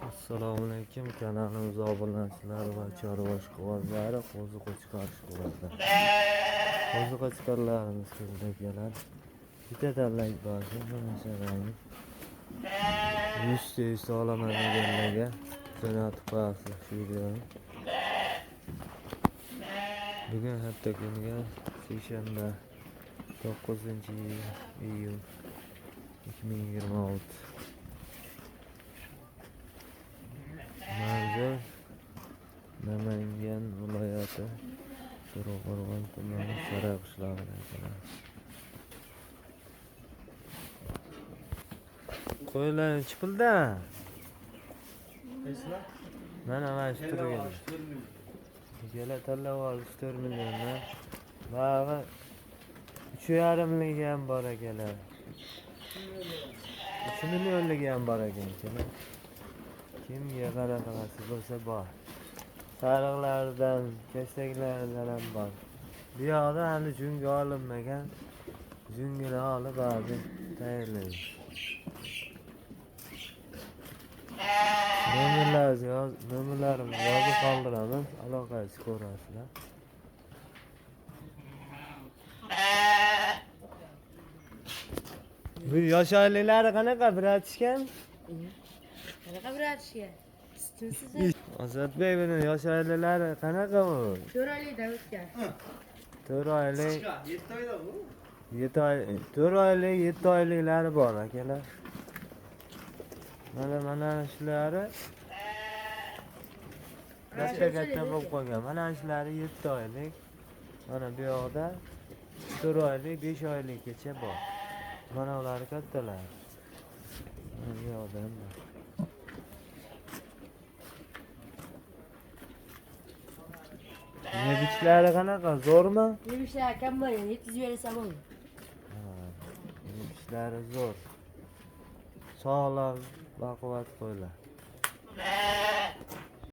Assalomu alaykum, kanalimiz obunachilari va chorva ishqibozlari, qo'ziqo'chqar ishqibozlar. Qo'ziqo'chqarlarimiz keldi keladi. Bitta tanlay bozor mana shu rangi. 100 olaman deganlarga jo'natib qo'yasiz shu videoni. Bugun hafta kuniga seshanba 9-iyun 2026. Manzil Namangan viloyati To'raqo'rg'on tumani Saray qishlog'ida ekan. Qo'ylar chipilda. Mana shu turgan. Ikkala tanlab olish 4 milliondan. Bag'i 3,5 ham bor ekanlar. 3 millionlik ham bor ekan. Kimga qanaqa nasib bo'lsa bor. Sariqlardan, kastaklardan ham bor. Bu yoqda hali junga olinmagan. Jungini olib hozir tayyorlaymiz. Nomerlarimizni yozib qoldiramiz. Aloqaga ko'rasizlar. Bu yosh oilalari qanaqa biratishgan? Qanaqa biratishgan? Siz Ozodbek buni yosh oilalari qanaqa bu? 4 oylikda o'tgan. 4 oylik. 7 oyda bu. 7 oy, 4 oylik, 7 oyliklari bor akalar. Mana shulari katta bo'lib qolgan. Mana shulari 7 oylik. Mana bu yoqda 4 oylik, 5 oylikgacha bor. Mana ular kattalar. Mana bu yoqda ham bor. Nebichlari qanaqa? Zo'rmi? Nebichlari kam bo'lgan, 700 bersa bo'ldi. Nebichlari zo'r. Sog'lom, baquvvat qo'ylar.